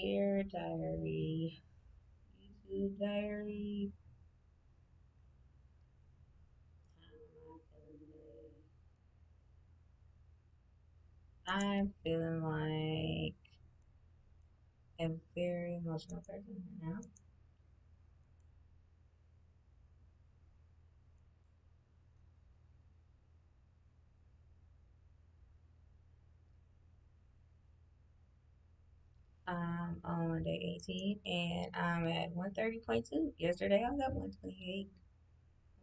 Dear diary, YouTube diary, how am I feeling today? I'm feeling like a very emotional person right now. I'm on day 18 and I'm at 130.2. Yesterday I was at 128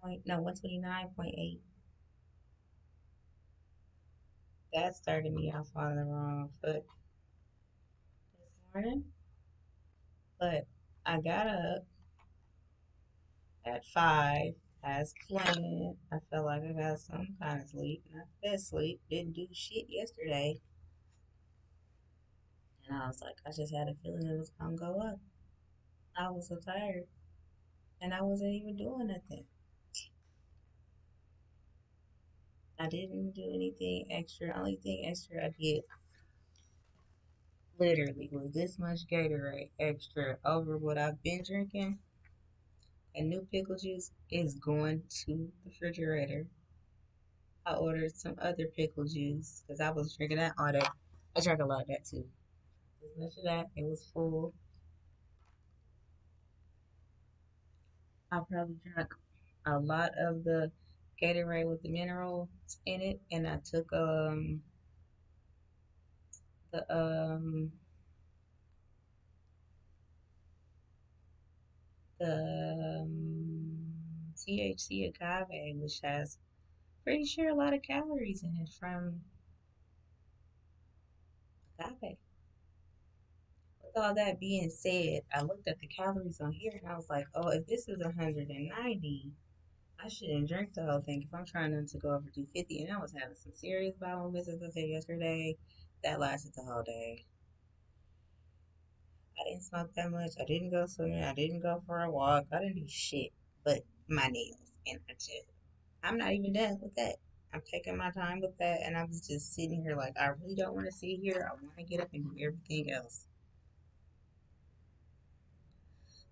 point, no, 129.8. That started me off on the wrong foot this morning, but I got up at 5 as planned. I felt like I got some kind of sleep, not the best sleep. Didn't do shit yesterday. And I was like, I just had a feeling it was gonna go up. I was so tired, and I wasn't even doing nothing. I didn't do anything extra. Only thing extra I did literally was this much Gatorade extra over what I've been drinking. And new pickle juice is going to the refrigerator. I ordered some other pickle juice because I was drinking that all day. I drank a lot of that too. As much of that, it was full. I probably drank a lot of the Gatorade with the minerals in it, and I took the THC agave, which has pretty sure a lot of calories in it from agave. With all that being said, I looked at the calories on here and I was like, oh, if this is 190, I shouldn't drink the whole thing if I'm trying not to go over 250. And I was having some serious bowel movements yesterday. That lasted the whole day. I didn't smoke that much. I didn't go swimming. I didn't go for a walk. I didn't do shit but my nails. And I'm not even done with that. I'm taking my time with that. And I was just sitting here like, I really don't want to sit here. I want to get up and do everything else.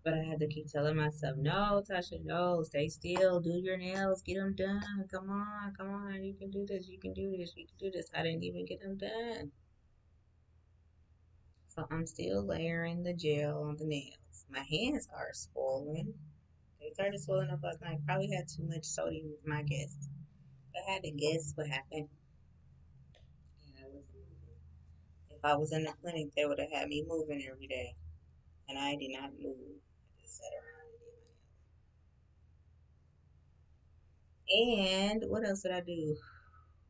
But I had to keep telling myself, no, Tasha, no, stay still, do your nails, get them done. Come on, you can do this, you can do this, you can do this. I didn't even get them done. So I'm still layering the gel on the nails. My hands are swollen. They started swelling up last night. Probably had too much sodium with my guess. I had to guess what happened. And I was moving. If I was in the clinic, they would have had me moving every day. And I did not move. I just sat around and did my nails. And what else did I do?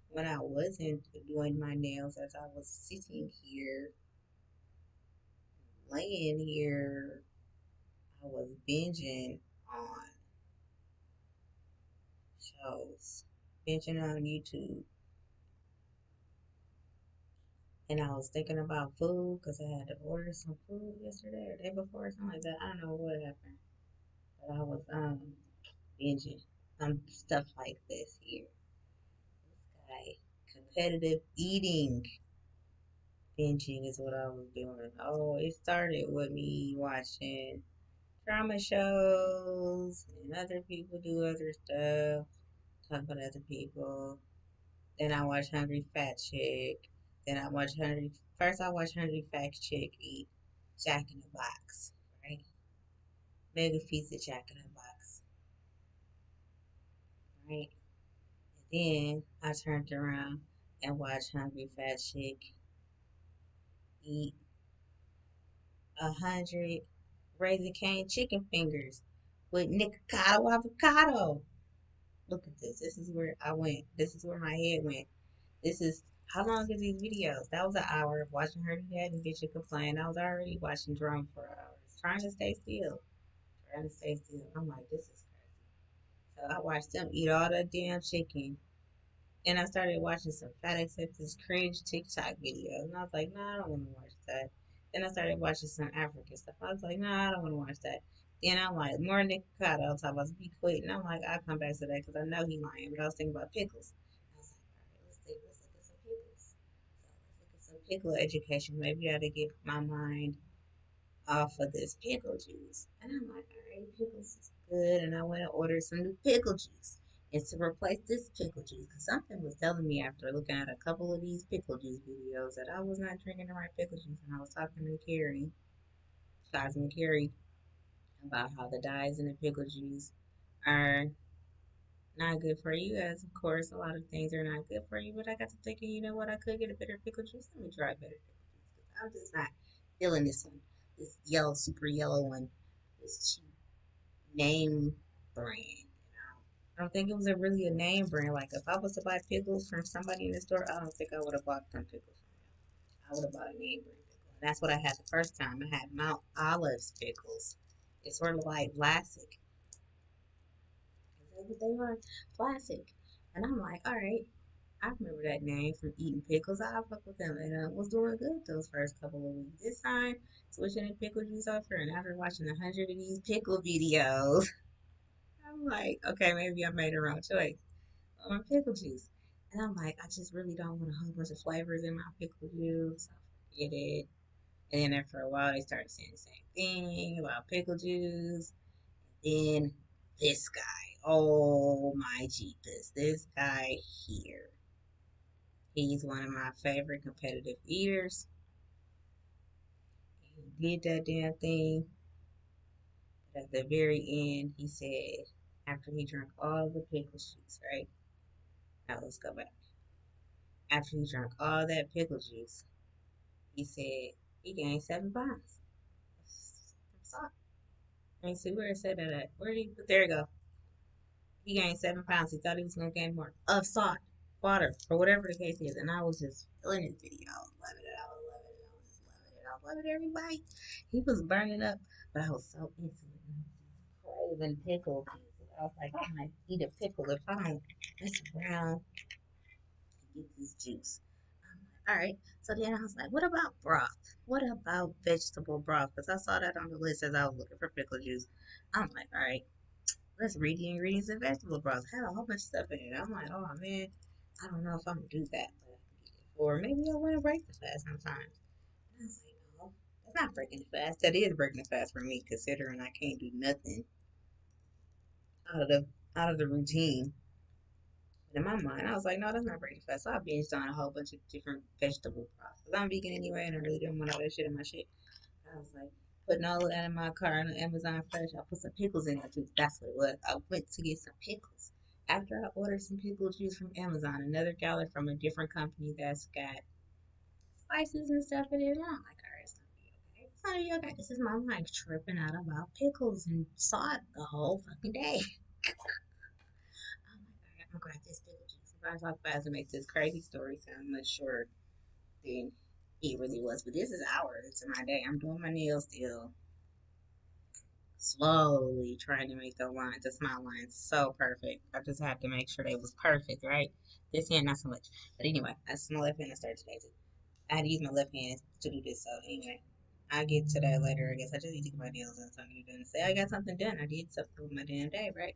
When I wasn't doing my nails, as I was sitting here, laying here, I was binging on shows, binging on YouTube. And I was thinking about food because I had to order some food yesterday or the day before or something like that. I don't know what happened, but I was binging on stuff like this here. This guy, competitive eating. Binging is what I was doing. Oh, it started with me watching drama shows and other people do other stuff, talk about other people. Then I watch Hungry Fat Chick. Then I watch Hungry. First, I watch Hungry Fat Chick eat Jack in the Box, right? Mega Feast of Jack in the Box, right? And then I turned around and watched Hungry Fat Chick eat 100 Raising Cane chicken fingers with Nicotado avocado. Look at this. This is where I went. This is where my head went. This is how long is these videos? That was an hour of watching her do that and bitch complain. I was already watching drum for hours, trying to stay still, trying to stay still. I'm like, this is crazy. So I watched them eat all that damn chicken. And I started watching some fat acceptance cringe TikTok videos. And I was like, nah, I don't want to watch that. Then I started watching some African stuff. I was like, nah, I don't want to watch that. Then I'm like, more Nick Cotto talk about be quit. And I'm like, I'll come back to that because I know he lying. But I was thinking about pickles. I was like, all right, let's look at some pickles. So let's look at some pickle education. Maybe I ought to get my mind off of this pickle juice. And I'm like, all right, pickles is good. And I went and ordered some new pickle juice. It's to replace this pickle juice. Because something was telling me after looking at a couple of these pickle juice videos that I was not drinking the right pickle juice. And I was talking to Carrie, Jasmine Carrie, about how the dyes in the pickle juice are not good for you. As of course, a lot of things are not good for you. But I got to thinking, you know what? I could get a better pickle juice. Let me try better pickle juice. 'Cause I'm just not feeling this one. This yellow, super yellow one. This cheap name brand. I don't think it was a really a name brand. Like if I was to buy pickles from somebody in the store, I don't think I would have bought them pickles from them. I would have bought a name brand pickle. And that's what I had the first time. I had Mount Olive's pickles. It's sort of like classic. Is that what they are? Classic. And I'm like, all right, I remember that name from eating pickles. I fuck with them and was doing good those first couple of weeks. This time, switching the pickle juice over, and after watching 100 of these pickle videos, I'm like, okay, maybe I made the wrong choice on pickle juice. And I'm like, I just really don't want a whole bunch of flavors in my pickle juice. I forget it. And then after a while, they started saying the same thing about pickle juice. And then this guy, oh my jeepers, this guy here. He's one of my favorite competitive eaters. He did that damn thing. But at the very end, he said, after he drank all the pickle juice, right? Now let's go back. After he drank all that pickle juice, he said he gained 7 pounds. Sorry. Let me see where it said that at. Where did he put? There you go. He gained 7 pounds. He thought he was gonna gain more of salt, water, or whatever the case is. And I was just feeling his video. I was loving it. I was loving it. I was just loving it. I was loving every bite. He was burning up, but I was so into it. Craving pickle. I was like, I might eat a pickle if I don't mess around and get this juice. All right. So then I was like, what about broth? What about vegetable broth? Because I saw that on the list as I was looking for pickle juice. I'm like, all right, let's read the ingredients of vegetable broth. It had a whole bunch of stuff in it. I'm like, oh man, I don't know if I'm gonna do that, but I can get it. Or maybe I want to break the fast sometime. And I was like, no, that's not breaking the fast. That is breaking the fast for me, considering I can't do nothing out of the out of the routine. But in my mind, I was like, no, that's not breaking the fast. So I binged on a whole bunch of different vegetable broths. Because I'm vegan anyway, and I really didn't want all that shit in my shit. I was like, putting all of that in my car on Amazon Fresh. I put some pickles in it too. That's what it was. I went to get some pickles. After I ordered some pickle juice from Amazon, another gallon from a different company that's got spices and stuff in it. And I'm like, all right, it's gonna be okay. It's gonna be okay. This is my life tripping out about pickles and salt the whole fucking day. I'm like, all right, I'm gonna grab this pickle juice. If I talk fast and make this crazy story sound much shorter than it really was. But this is hours into my day. I'm doing my nails still. Slowly trying to make the lines, the smile lines so perfect. I just had to make sure they was perfect, right? This hand, not so much. But anyway, that's my left hand to start today too. I had to use my left hand to do this, so anyway. I'll get to that later, I guess. I just need to get my nails done, something done. Say I got something done. I did something with my damn day, right?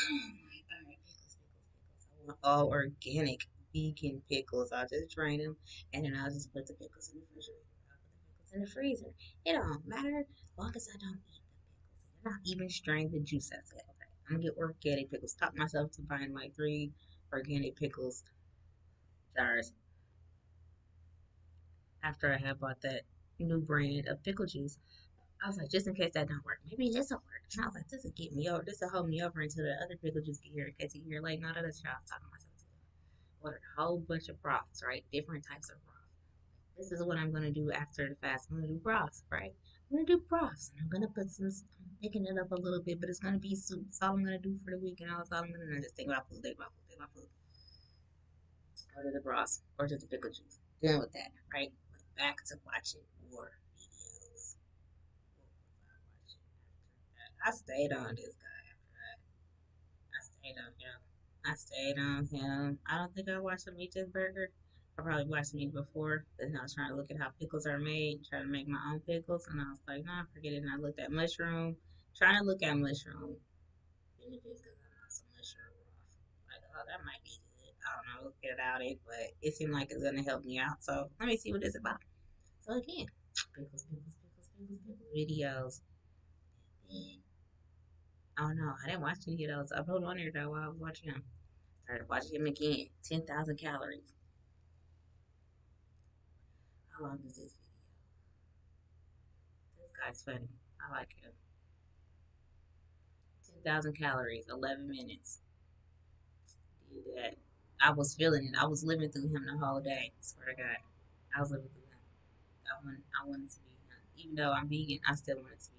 Alright, pickles, pickles, pickles. I want all organic vegan pickles. I'll just drain them and then I'll just put the pickles in the refrigerator. I'll put the pickles in the freezer. It don't matter as long as I don't eat the pickles. And not even strain the juice out of it. Okay. I'm gonna get organic pickles. Talk myself to buying like 3 organic pickles jars after I had bought that new brand of pickle juice. I was like, just in case that don't work, maybe this will work. And I was like, this will get me over. This will hold me over until the other pickle juice get here. In case you hear like, no, that's y'all talking myself. Ordered a whole bunch of broths, right? Different types of broth. This is what I'm gonna do after the fast. I'm gonna do broths, right? I'm gonna do broths. And I'm gonna put some, I'm picking it up a little bit, but it's gonna be soup. That's all I'm gonna do for the week, and all I'm gonna do. Just think about food, think about food, think about food. Order the broths, order the pickle juice. Done with that, right? Went back to watching more videos. What was I watching after that? I stayed on this guy after that. I stayed on him. I stayed on him. I don't think I watched him eat this burger. I probably watched him eat before, but I was trying to look at how pickles are made, trying to make my own pickles, and I was like, nah, forget it. And I looked at mushroom, trying to look at mushroom benefits because I'm not some mushroom raw. Like, oh, that might be good. I don't know, look at it, but it seemed like it's gonna help me out. So let me see what it's about. So again, pickles, pickles, pickles, Videos. And, I don't know. I didn't watch any of those. I put on there though while I was watching them. Started watching him again. 10,000 calories. How long is this video? This guy's funny. I like him. 10,000 calories, 11 minutes. Did that. I was feeling it. I was living through him the whole day. Swear to God. I was living through him. I wanted to be him. Even though I'm vegan, I still wanted to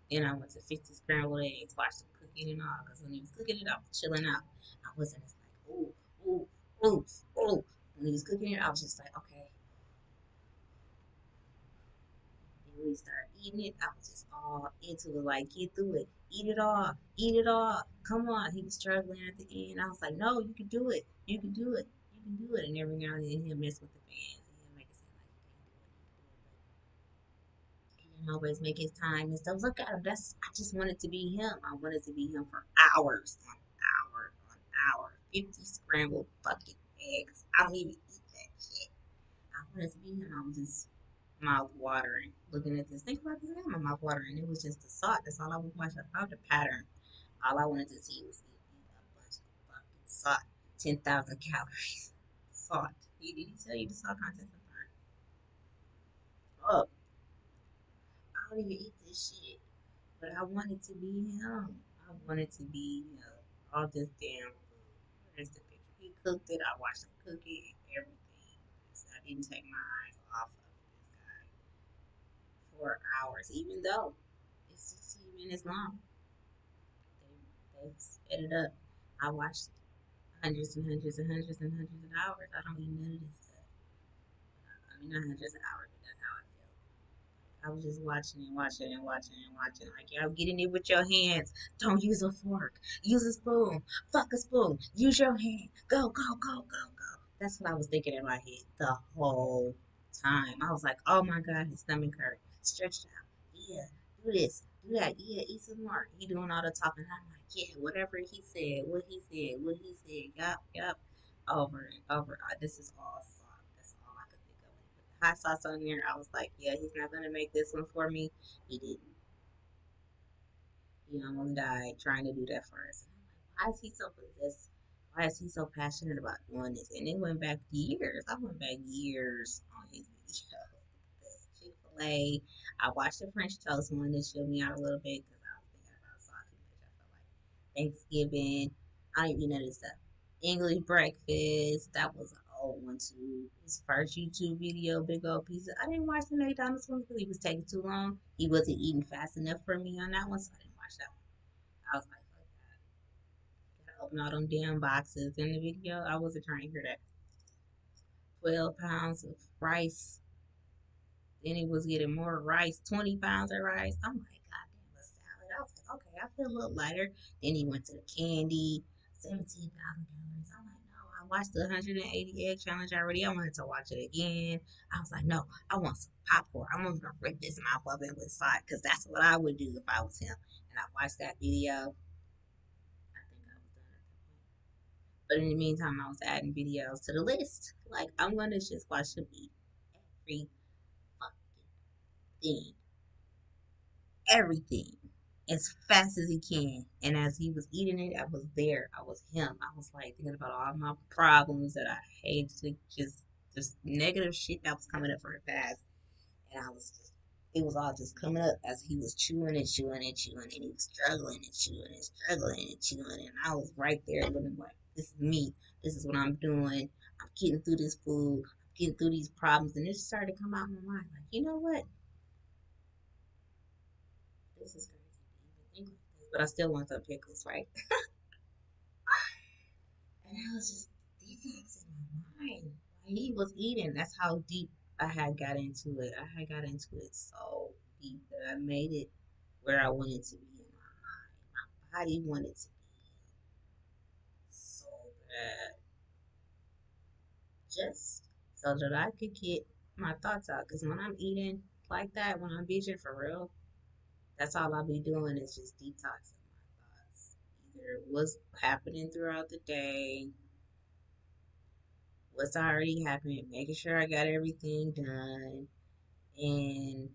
be him. Then I went to 50 scrambled eggs, watched him cooking and all. Because when he was cooking it, I was chilling out. I wasn't just like, ooh, ooh, ooh, ooh. When he was cooking it, I was just like, okay. And when he started eating it, I was just all into it. Like, get through it. Eat it all. Eat it all. Come on. He was struggling at the end. I was like, no, you can do it. You can do it. You can do it. And every now and then he'll mess with the fans. And he'll make it seem like he can't do it. He didn't always make his time and stuff. Look at him. I just wanted to be him. I wanted to be him for hours on hours on hours. 50 scrambled fucking eggs. I don't even eat that shit. I wanted to be him. I was just mouth watering looking at this. Think about this now. My mouth watering. It was just the salt. That's all I was watching. I found the pattern. All I wanted to see was eat a bunch of fucking salt. 10,000 calories. Salt. Did he tell you the salt content of the Oh, I don't even eat this shit. But I wanted to be him. I wanted to be all this damn food. Where's the picture? He cooked it. I watched him cook it. Everything. So I didn't take my eyes off of this guy for hours, even though it's 16 minutes long. They sped it up. I watched hundreds and hundreds and hundreds and hundreds of hours. I don't eat none of this stuff. I mean, not hundreds of hours, but that's how I feel. I was just watching and watching and watching and watching. Like, y'all get in it with your hands. Don't use a fork. Use a spoon. Fuck a spoon. Use your hand. Go, go, go, go, go. That's what I was thinking in my head the whole time. I was like, oh my God, his stomach hurt. Stretched out. Yeah, do this. Do that. Yeah, eat some more. He doing all the talking. I'm like, yeah, whatever he said, what he said, what he said. Yup, yup. Over and over. This is all salt. That's all I could think of. When he put the hot sauce on there, I was like, yeah, he's not gonna make this one for me. He didn't. He almost died trying to do that for us. And I'm like, why is he so possessed? Why is he so passionate about doing this? And it went back years. I went back years on his video. Chick-fil-A. I watched the French toast one that showed me out a little bit because I was thinking about sauce too much. I felt like Thanksgiving. I don't even know this stuff. English breakfast. That was an old one too. His first YouTube video, big old pizza. I didn't watch the McDonald's one because he was taking too long. He wasn't eating fast enough for me on that one, so I didn't watch that one. I was like, fuck that. Gotta open all them damn boxes in the video. I wasn't trying to hear that. 12 pounds of rice. Then he was getting more rice, 20 pounds of rice. I'm like, God damn, a salad. I was like, okay, I feel a little lighter. Then he went to the candy, 17,000 calories. I'm like, no, I watched the 180 egg challenge already. I wanted to watch it again. I was like, no, I want some popcorn. I'm going to rip this mouth up and with salt because that's what I would do if I was him. And I watched that video. I think I was done at that point. But in the meantime, I was adding videos to the list. Like, I'm going to just watch him eat every fucking thing everything as fast as he can. And as he was eating it, I was there. I was him. I was like thinking about all my problems that I hate, to just negative shit that was coming up for the past. And I was just, it was all just coming up as he was chewing and chewing and chewing, and he was struggling and chewing and struggling and chewing. And I was right there looking like, this is me. This is what I'm doing. I'm getting through this food. I'm getting through these problems. And it started to come out in my mind like, you know what? This is crazy to even think like this, but I still want some pickles, right? And I was just detoxing my mind. While he was eating. That's how deep I had got into it. I had got into it so deep that I made it where I wanted to be in my mind. My body wanted to be so bad. Just so that I could get my thoughts out. Because when I'm eating like that, when I'm vegan for real, that's all I'll be doing is just detoxing my thoughts. Either what's happening throughout the day, what's already happened, making sure I got everything done, and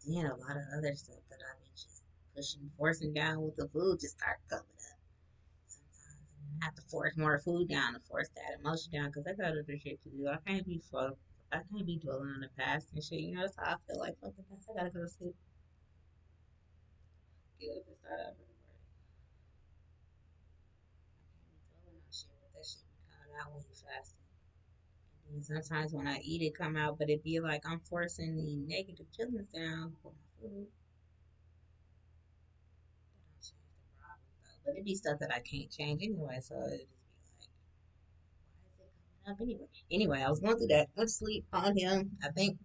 Then a lot of other stuff that I be just pushing, forcing down with the food just start coming up. Sometimes I have to force more food down to force that emotion down because I got other shit to do. I can't be dwelling on the past and shit. You know, that's how I feel like fucking past. I gotta go to sleep, get up and start over in the morning. I can't be dwelling on shit, but that shit be coming out when you fasting. And sometimes when I eat, it come out, but it be like I'm forcing the negative feelings down with my food. That don't change the problem though. But it be stuff that I can't change anyway, so it just be like, why is it coming up anyway? Anyway, I was going through that. Went to sleep on him. I think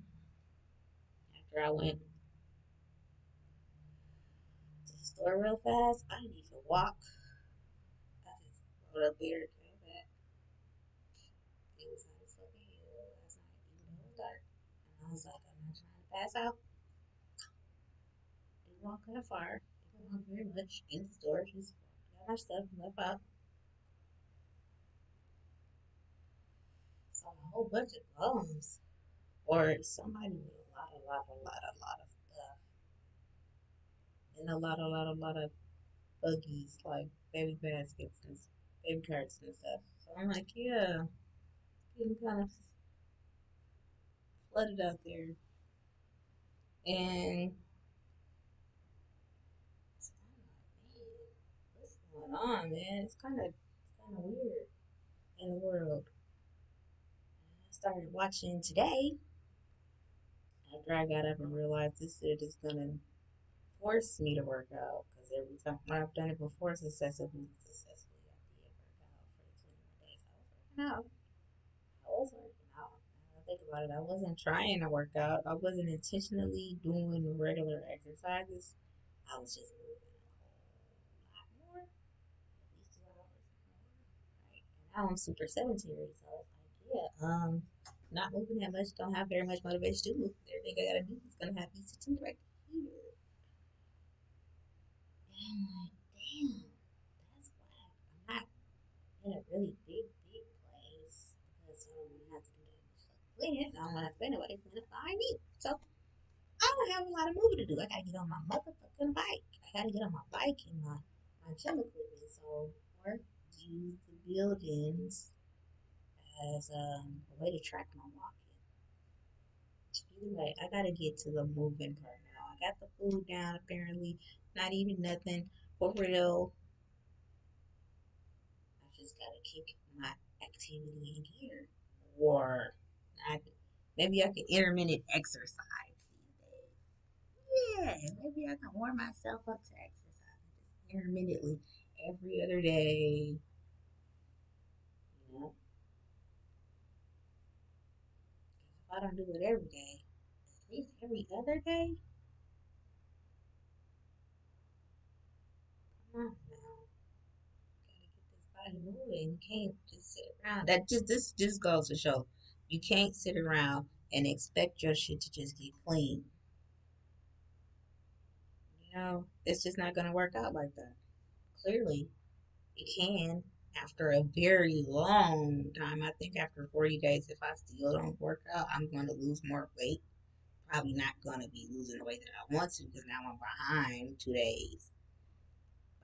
after I went to the store real fast, I didn't even walk. I just rode up there, came back. It was hot as fucking hell last night, even though it was dark. And I was like, I'm not trying to pass out. Didn't walk that far. Didn't walk very much in the store. Just got my stuff and left out. Saw a whole bunch of bums. Or somebody with a lot of stuff. And a lot of buggies, like baby baskets and baby carts and stuff. So I'm like, yeah, getting kind of flooded out there. And I'm like, man, what's going on, man? It's kind of weird in the world. I started watching today after I got up and realized this shit is gonna force me to work out because every time when I've done it before successfully, I did work out for the 21 days. I was working out. Now that I think about it, I wasn't trying to work out. I wasn't intentionally doing regular exercises. I was just moving a whole lot more, at least 2 hours more. Right. And now I'm super sedentary, so it's like, yeah, not moving that much, don't have very much motivation to move. Everything I gotta do is gonna have me sitting right here. And I'm like, damn, that's whack. I'm not in a really big place because I don't want to have to do that much fucking cleaning. I don't want to have to pay nobody clean up behind me. So I don't have a lot of moving to do. I gotta get on my motherfucking bike. I gotta get on my bike and my gym equipment. So or use the buildings as a way to track my walking. Either way, I gotta get to the moving part now. I got the food down apparently, not eating nothing for real. I just gotta kick my activity in gear. Or I, maybe I could intermittent exercise these days. Yeah, maybe I can warm myself up to exercise just intermittently every other day. You know, if I don't do it every day, at least every other day, come on now. Gotta get this body moving. You can't just sit around. This just goes to show you can't sit around and expect your shit to just get clean. You know, it's just not gonna work out like that. Clearly, it can after a very long time. I think after 40 days, if I still don't work out, I'm going to lose more weight. Probably not going to be losing the weight that I want to because now I'm behind 2 days,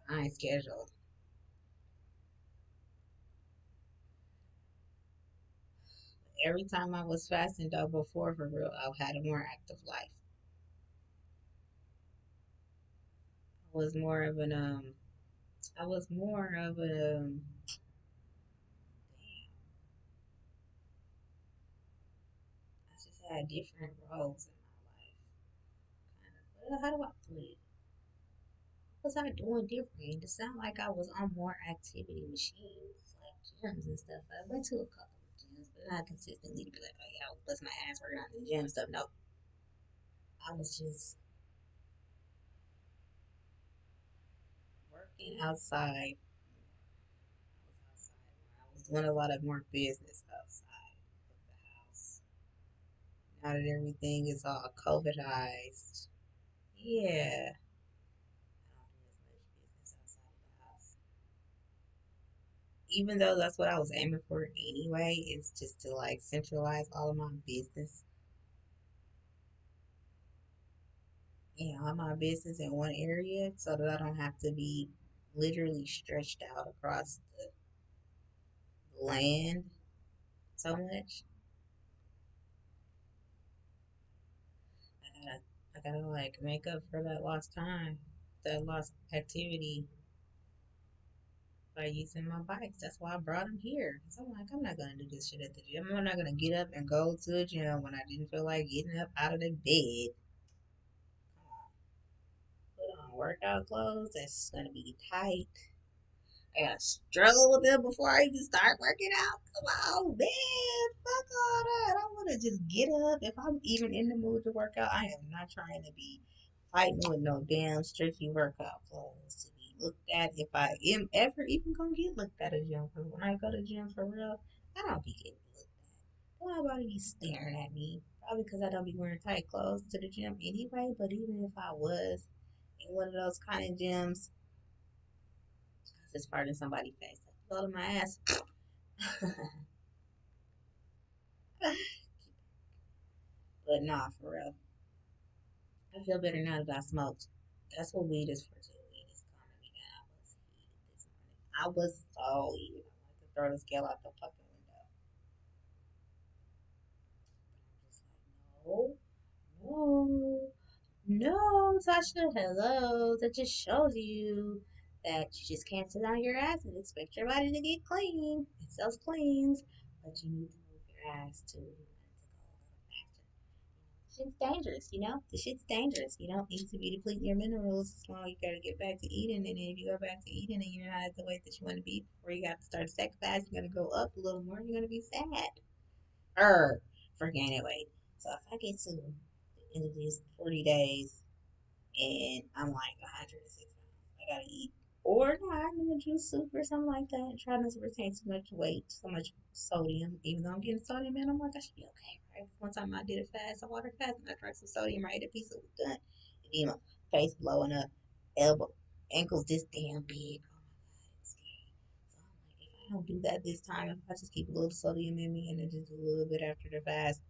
behind schedule. Every time I was fasting though before for real, I had a more active life. I was more of damn, I just had different roles in my life. Kind of, how do I put it? Was I doing different? It sounded like I was on more activity machines, like gyms and stuff. I went to a couple of gyms, but not consistently to be like, oh yeah, I was busting my ass working out in the gym and stuff. No, I was just working outside. I was outside more. I was doing a lot of more business outside of the house. Now that everything is all COVIDized, yeah, I don't do as much business outside of the house. Even though that's what I was aiming for anyway, it's just to like centralize all of my business. all my business in one area so that I don't have to be literally stretched out across the land so much. I gotta, I gotta like make up for that lost time, that lost activity by using my bikes. That's why I brought them here. So I'm like, I'm not gonna do this shit at the gym. I'm not gonna get up and go to the gym when I didn't feel like getting up out of the bed. Put on workout clothes that's gonna be tight. I gotta struggle with them before I even start working out. Come on, man. Fuck all that. I wanna just get up. If I'm even in the mood to work out, I am not trying to be fighting with no damn stretchy workout clothes to be looked at if I am ever even gonna get looked at a gym. Because when I go to gym for real, I don't be getting looked at. Don't nobody be staring at me. Probably because I don't be wearing tight clothes to the gym anyway. But even if I was in one of those kind of gyms, just part of somebody's face. Blow to my ass. But nah, for real. I feel better now that I smoked. That's what weed is for too. Weed is calming me down. I was heated this morning. I was so heated. I wanted to throw the scale out the fucking window. I'm just like, no, no, no, Tasha, hello. That just shows you that you just can't sit on your ass and expect your body to get clean. It self cleans, but you need to move your ass too. You want it to go a little faster. Shit's dangerous, you know? The shit's dangerous. You don't need to be depleting your minerals as long as you gotta get back to eating. And if you go back to eating and you're not at the weight that you want to be before you got to start sex fast, you're gonna go up a little more, you're gonna be sad. For gaining weight. So if I get to the end of these 40 days and I'm like 106 pounds, I gotta eat. Or no, I'm gonna juice soup or something like that. Try not to retain too much weight, so much sodium. Even though I'm getting sodium in, I'm like, I should be okay, right? One time I did a fast, a water fast, and I drank some sodium, right? A piece of it was done. And then my face blowing up, elbow, ankles this damn big. Oh my god, it's scary. So I'm like, if I don't do that this time, if I just keep a little sodium in me and then just do a little bit after the fast,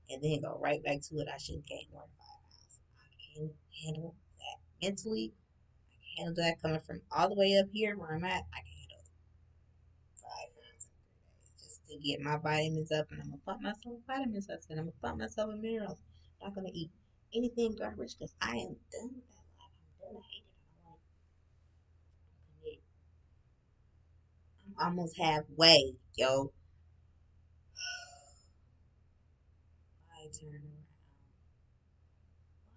and then go right back to it, I should gain more than 5 pounds. I can handle that mentally. I can handle that coming from all the way up here where I'm at. I can handle 5 pounds in 3 days just to get my vitamins up, and I'm gonna pump myself with vitamins up, and I'm gonna pump myself with minerals. I'm not gonna eat anything garbage because I am done with that life. I'm done. I hate it. I don't want to commit. I'm almost halfway, yo. I turn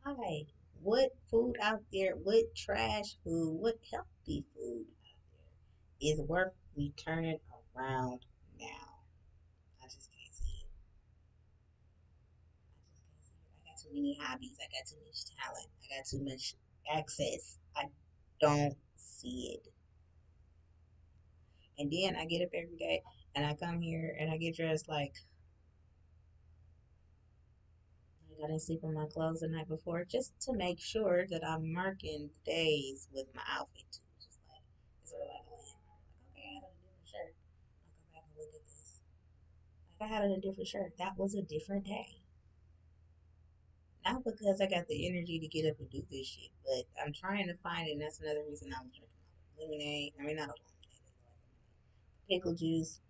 around. Why? What food out there, what trash food, what healthy food out there is worth me turning around now? I just can't see it. I just can't see it. I got too many hobbies. I got too much talent. I got too much access. I don't see it. And then I get up every day and I come here and I get dressed like I didn't sleep in my clothes the night before just to make sure that I'm marking the days with my outfit too. Just like it's sort of like a landmark. Like, okay, I had on a different shirt. I'll go back and look at this. Like I had on a different shirt. That was a different day. Not because I got the energy to get up and do this shit, but I'm trying to find it, and that's another reason I was drinking lemonade. I mean, not a lemonade, pickle juice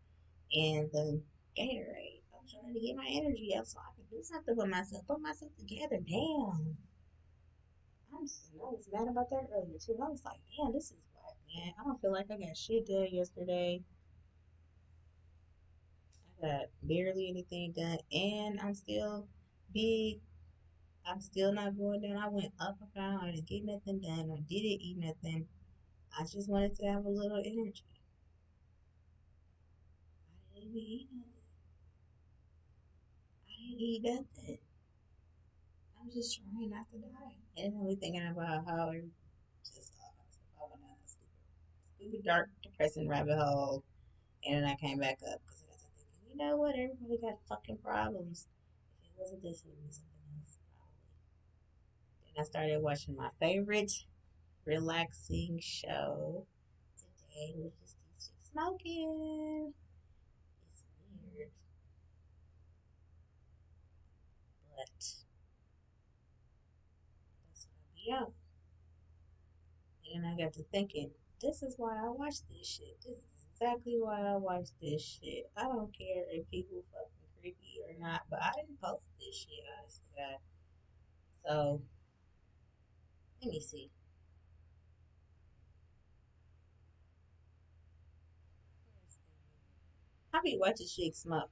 and the Gatorade. I'm trying to get my energy up so I can do something with myself, put myself together. Damn. I was mad about that earlier too. I was like, damn, this is whack, man. I don't feel like I got shit done yesterday. I got barely anything done, and I'm still big. I'm still not going down. I went up a pound. I didn't get nothing done. I didn't eat nothing. I just wanted to have a little energy. I didn't even eat nothing. I didn't eat nothing. I'm just trying not to die. And I'm thinking about how I just I went down a stupid, dark, depressing rabbit hole. And then I came back up because I got to thinking, you know what? Everybody got fucking problems. If it wasn't this, it would be something else, probably. Then I started watching my favorite relaxing show today, which is these chicks smoking. It's weird, but that's what And I got to thinking, this is why I watch this shit. This is exactly why I watch this shit. I don't care if people fucking creepy or not, but I didn't post this shit, honestly, God. So, let me see. I be watching shit smoke.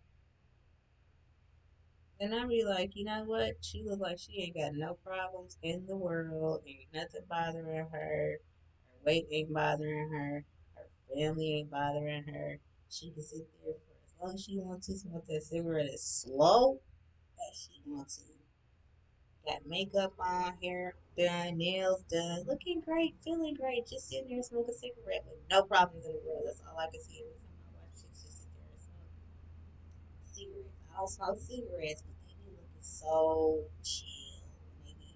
And I be like, you know what? She look like she ain't got no problems in the world. Ain't nothing bothering her. Her weight ain't bothering her. Her family ain't bothering her. She can sit there for as long as she wants to, smoke that cigarette as slow as she wants to. Got makeup on, hair done, nails done, looking great, feeling great, just sitting there smoking a cigarette with no problems in the world. That's all I can see every time I watch chicks just sit there and smoke cigarettes. I don't smoke cigarettes, but they be looking so chill. They be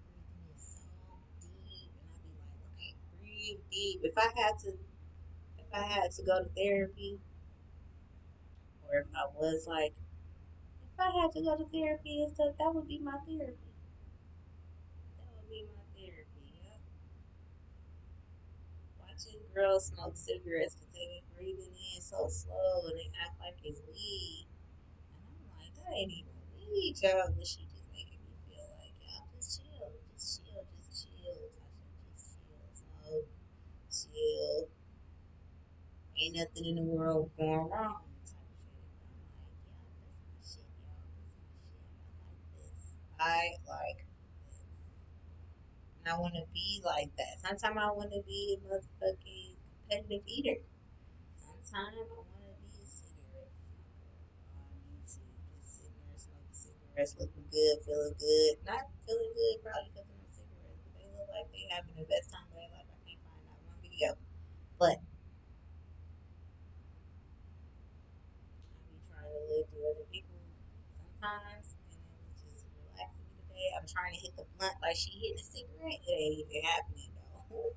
breathing in so deep, and I be like, okay, breathe deep. If I had to go to therapy, or if I was like, if I had to go to therapy and stuff, that would be my therapy. That would be my therapy. Yep. Watching girls smoke cigarettes because they be breathing in so slow and they act like it's weed. And I'm like, that ain't even weed, y'all. But she just making me feel like, y'all, just chill. Just chill. Just chill. Tasha, just chill. Smoke. Chill. Ain't nothing in the world going wrong. Type shit. I'm like, yeah, this is my shit, y'all. This is my shit. I like this. And I want to be like that. Sometimes I want to be a motherfucking competitive eater. Sometimes I want to be a cigarette smoker on YouTube, just sitting there smoking cigarettes, looking good, feeling good. Not feeling good probably because of my cigarettes, but they look like they having the best time of their life. I can't find that one video. But I be trying to live through other people sometimes, and then it's just relaxing me today. I'm trying to hit the blunt like she hitting a cigarette. It ain't even happening though.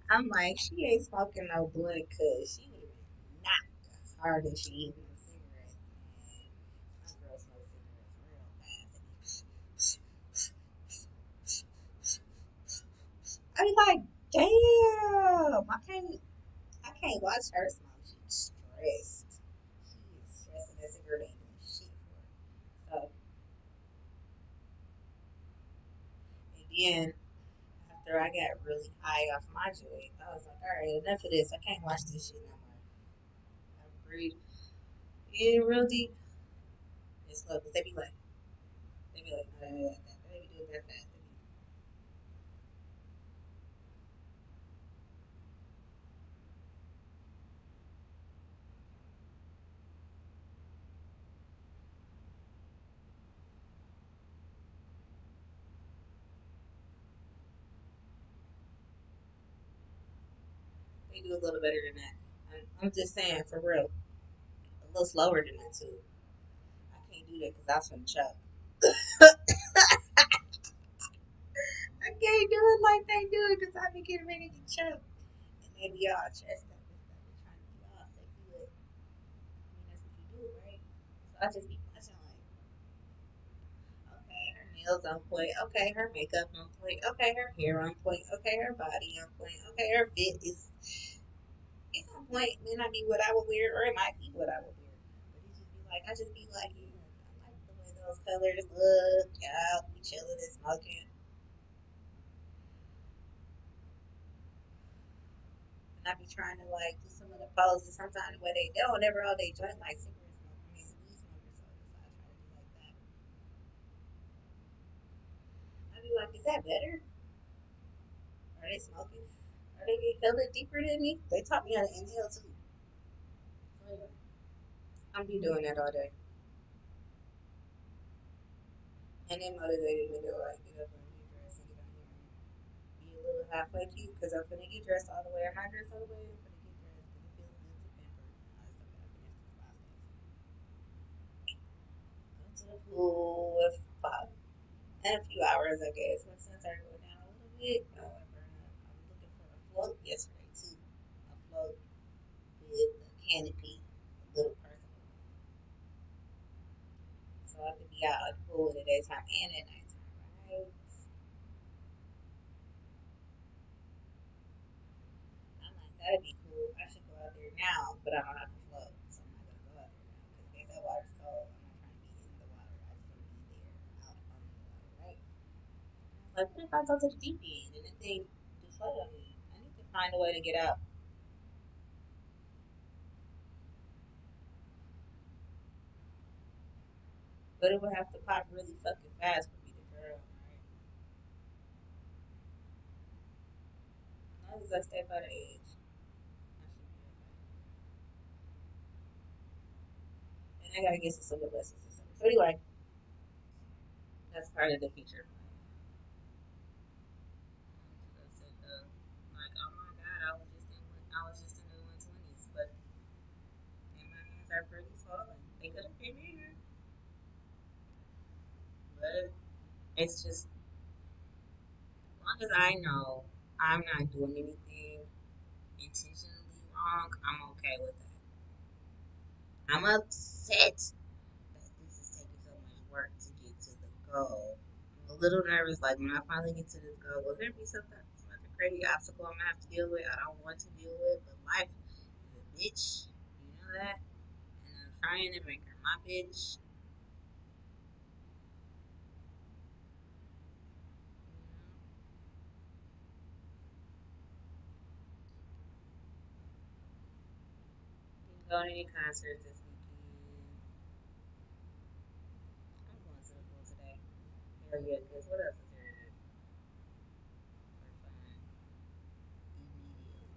I'm like, she ain't smoking no blunt because she would have been knocked as hard as she hitting a cigarette. And my girl smokes cigarettes real fast. I be like, damn, I can't watch her smoke. She's stressed. She is stressing that cigarette ain't doing shit for her. So, and then after I got really high off my joint, I was like, all right, enough of this. I can't watch this shit no more. I breathe in real deep and slow because they be like, no, they be doing that fast. They do a little better than that. I'm just saying, for real, a little slower than that too. I can't do that because that's from Chuck. I can't do it like they do it because I be getting ready to choke. And they be all chest up and stuff and trying to be all sexy with. I mean, that's what you do, right? So I just be watching like, okay, her nails on point. Okay, her makeup on point. Okay, her hair on point. Okay, her body on point. Okay, her fit is it's on point. It may not be what I would wear, or it might be what I would wear. But it just be like, I just be like, yeah, I like the way those colors look. Yeah, we chilling and smoking. And I be trying to like do some of the poses. Sometimes the way they don't ever all they joint like cigarette smoke. I mean, weed smokers. So that's why I try to do like that. I be like, is that better? Are they smoking? Are they getting a little deeper than me? They taught me how to inhale too. So anyway, I be doing that all day. And it motivated me to like get up and get dressed and get on here and be a little halfway cute because I'm finna get dressed all the way. I'm not dressed all the way. I'm finna get dressed because it feels good to pamper. I still gotta finish this last day. Go to the pool with Pop in a few hours, I guess. When sun started going down a little bit, I'm looking for a float yesterday too. A float with a canopy, a little personal one, so I could be out at the pool in the daytime and at nighttime, right? That'd be cool. I should go out there now, but I don't have a float, so I'm not gonna go out there now because that water's cold. I'm not trying to be in the water. I just want to be there, out on the water, right? Like, what if I go to the deep end and then they deflate on me? I need to find a way to get out, but it would have to pop really fucking fast for me to drown, right? As long as I stay by the edge, I should be okay. And I gotta get some swimming lessons this summer. So anyway, that's part of the future. I said, like, oh my god, I was just in the 120s, but and my hands are pretty swollen. They could have been bigger, but it's just as long as I know I'm not doing anything intentionally wrong, I'm okay with that. I'm upset that this is taking so much work to get to the goal. I'm a little nervous, like when I finally get to this goal, will there be some other crazy obstacle I'm gonna have to deal with? I don't want to deal with, but life is a bitch. You know that? And I'm trying to make her my bitch. You know? Going to any concerts this weekend. I'm going to the pool today. Hell yeah, because what else is there to do for fun immediately?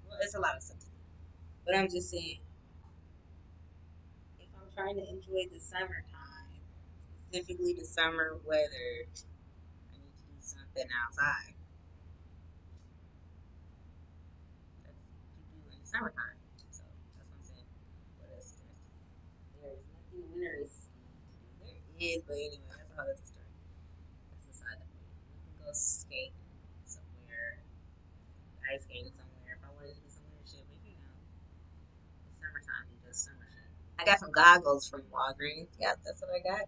Well, it's a lot of stuff to do. But I'm just saying, if I'm trying to enjoy the summertime, specifically the summer weather, I need to do something outside. That's what you do in the summertime. So that's what I'm saying. What else is there to do? There is nothing winterisky to do. There is, but anyway, that's a whole other story. That's beside the point. We can go skate somewhere, ice skating somewhere. If I wanted to do some winter shit, but you know, it's summertime. You just summer shit. I got some goggles from Walgreens. Yep, that's what I got.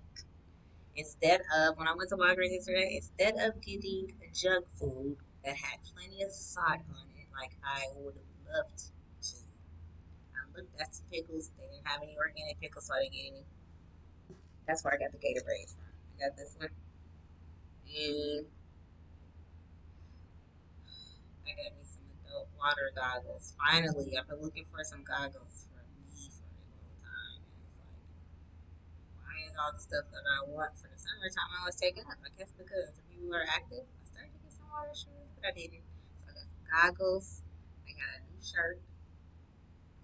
Instead of when I went to Walgreens yesterday, instead of getting junk food that had plenty of salt on it, like I would have loved to, I looked at some pickles. They didn't have any organic pickles, so I didn't get any. That's where I got the Gatorade from. I got this one, and I got me some adult water goggles. Finally, I've been looking for some goggles for me for a long time, and it's like, why is all the stuff that I want for the summertime always taken up? I guess because the people are active. I started to get some water shoes, but I didn't. So I got some goggles. I got a new shirt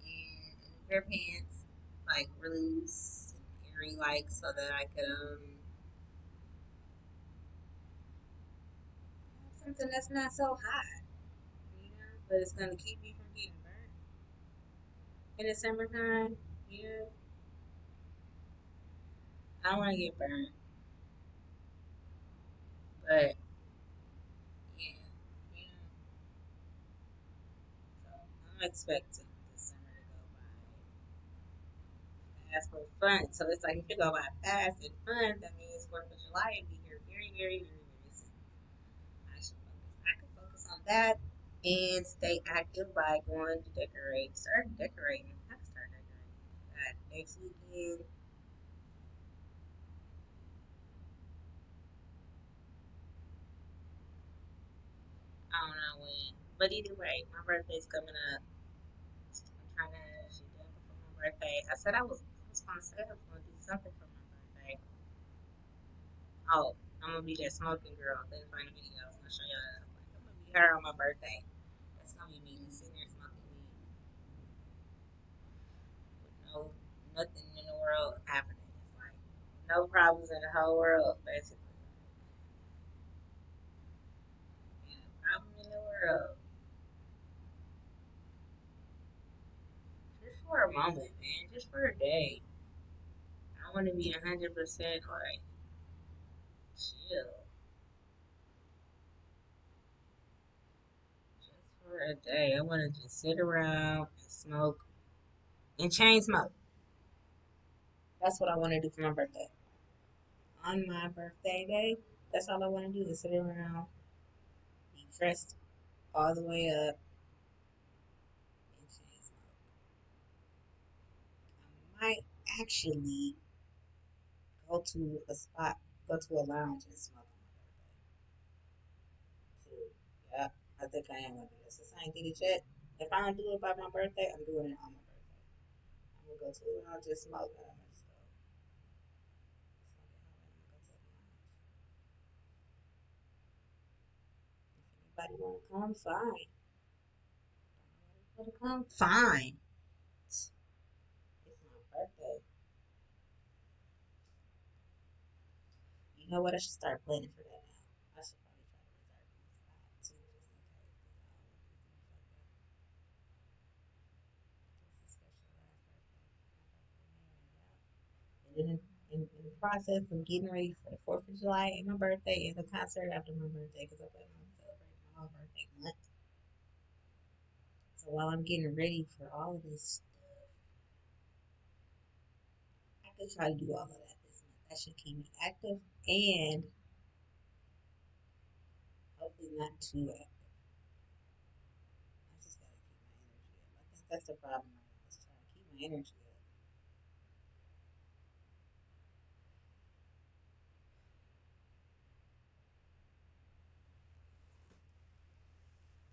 and a new pair of pants, like really loose and airy, like so that I could have something that's not so hot, you know, but it's gonna keep me from getting burnt in the summertime. You know, I don't want to get burnt, but yeah, you know. So I'm expecting this summer to go by fast for fun. So it's like if it go by fast and fun, that means 4th of July will be here very, very, very, very soon. I can focus on that and stay active by going to decorate. Start decorating. I can start decorating. Next weekend, I don't know when. But either way, my birthday's coming up. I'm trying to have shit done before my birthday. I was gonna say I was gonna do something for my birthday. Oh, I'm gonna be that smoking girl. Then find a video. I was gonna show y'all. Like, I'm gonna be her on my birthday. That's gonna be me just sitting there smoking weed with nothing in the world happening. It's like no problems in the whole world, basically. Ain't no problem in the world. Just for a moment, man. Just for a day. I want to be 100% like chill. Just for a day. I want to just sit around and smoke and chain smoke. That's what I want to do for my birthday. On my birthday day, that's all I want to do is sit around, be dressed all the way up, and actually go to a spot, go to a lounge and smoke on my birthday too. Yeah, I think I am gonna do this. Since I ain't did it yet, if I don't do it by my birthday, I'm doing it on my birthday. I'm gonna go to a lounge and smoke. And I'm gonna just go smoke it. I'm gonna go to the lounge. If anybody wanna come, fine. Wanna come, fine. It's my birthday. You know what? I should start planning for that now. I should probably try to reserve my spot too, just in case. 'Cause I don't want people to fuck up. It's a specialized birthday. My birthday man, yeah. And then in the process of getting ready for the 4th of July and my birthday and the concert after my birthday, because I plan on celebrating my whole birthday month. So while I'm getting ready for all of this stuff, I could try to do all of that this month. That should keep me active and hopefully not too active. I just gotta keep my energy up. I think that's the problem right now, is trying to keep my energy up.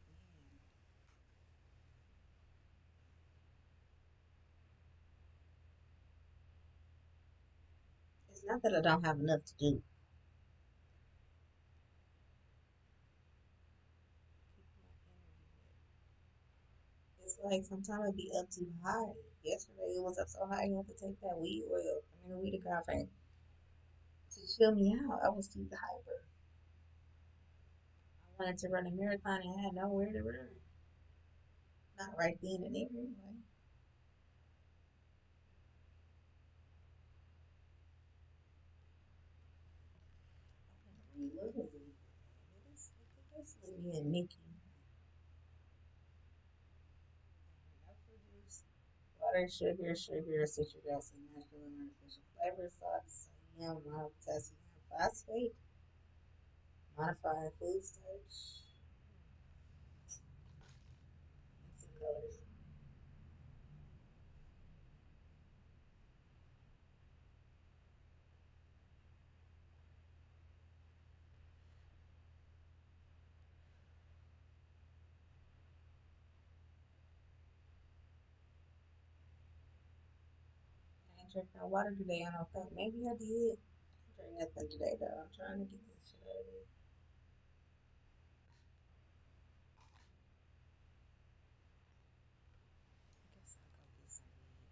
Man, it's not that I don't have enough to do. Keeping my energy up. It's like sometimes it be up too high. Yesterday it was up so high you have to take that weed oil. I mean the weed agape to chill me out. I was too hyper. I wanted to run a marathon and I had nowhere to run. Not right then and there anyway. I want to read little weed. Just leave me and Nikki. No fruit juice. Water, sugar, citric acid, natural and artificial flavor, salt, sodium, mild potassium phosphate, modified food starch, and some colors. I ain't drinking no water today. I don't think. Maybe I did. I drank nothing today though. I'm trying to get this shit out of here. I guess I'll go get some weed.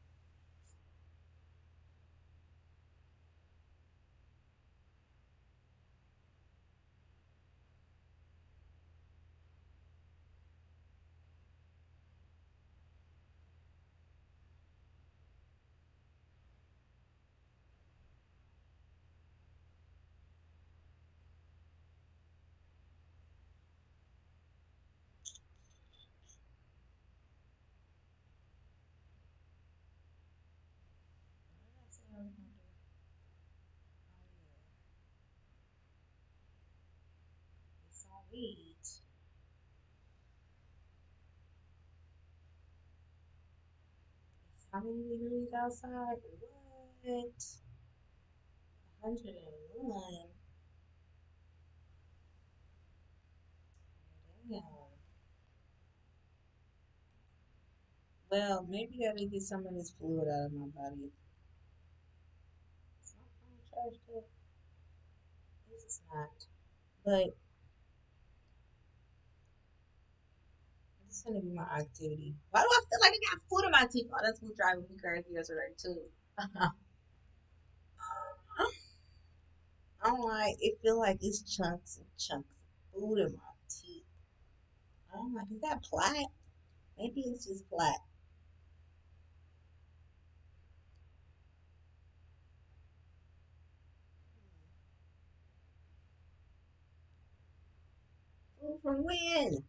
What did I say I was gonna do? Oh yeah, it's on weed. It's how many degrees outside? What? 101. Damn. Well, maybe I need to get some of this fluid out of my body. It's not phone charged up. It's just not. But it's gonna be my activity. Why do I feel like I got food in my teeth? Oh, that's what driving me crazy yesterday too. I'm like, it feel like it's chunks and chunks of food in my teeth. I'm like, is that plaque? Maybe it's just plaque. Food from when?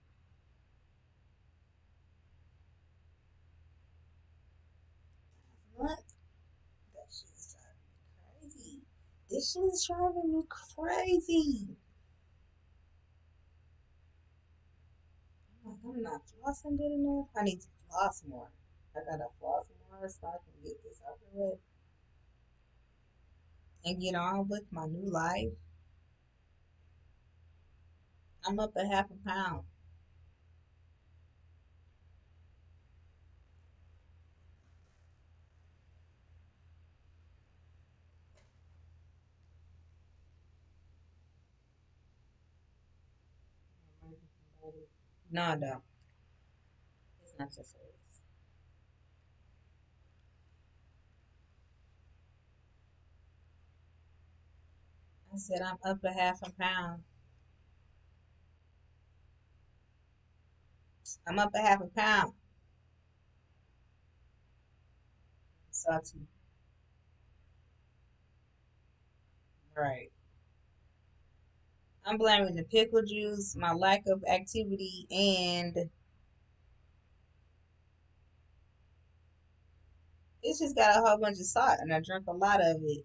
What? That shit is driving me crazy. This shit is driving me crazy. I'm not flossing good enough. I need to floss more. I gotta floss more so I can get this out of the way. and get on with my new life. I'm up a half a pound. No, I don't. It's not so serious. I said I'm up a half a pound. I'm up a half a pound. Salty. Right. I'm blaming the pickle juice, my lack of activity, and it's just got a whole bunch of salt, and I drank a lot of it.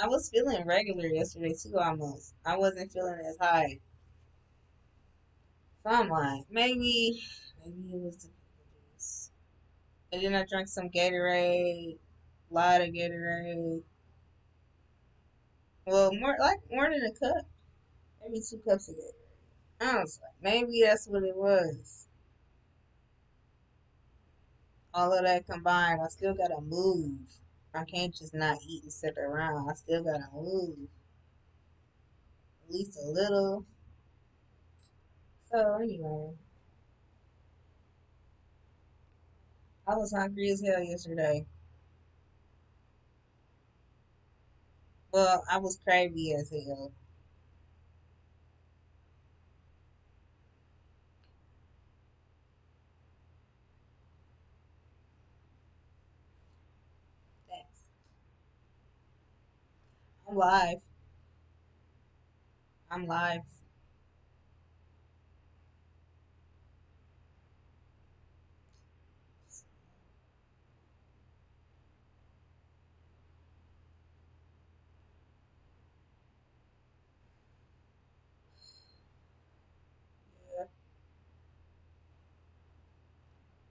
I was feeling regular yesterday too, almost. I wasn't feeling as high. So I'm like, maybe it was the pickle juice. And then I drank some Gatorade, a lot of Gatorade. Well, more than a cup, maybe 2 cups of Gatorade. I was like, maybe that's what it was. All of that combined, I still gotta move. I can't just not eat and sit around. I still gotta move at least a little. So anyway, I was hungry as hell yesterday. Well, I was cravey as hell. Thanks. I'm live. I'm live. Yeah.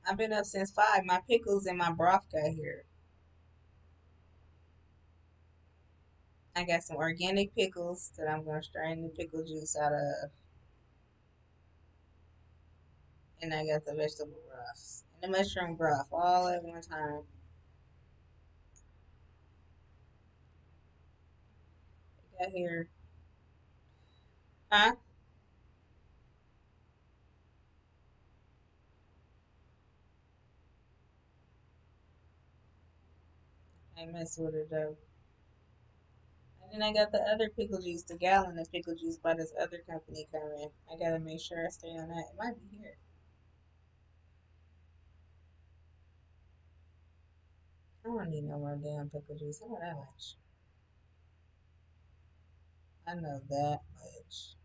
I've been up since 5. My pickles and my broth got here. I got some organic pickles that I'm gonna strain the pickle juice out of, and I got the vegetable broths and the mushroom broth all at one time. It got here, huh? I mess with it though. And then I got the other pickle juice, the gallon of pickle juice by this other company coming. I gotta make sure I stay on that. It might be here. I don't need no more damn pickle juice. I know that much. I know that much.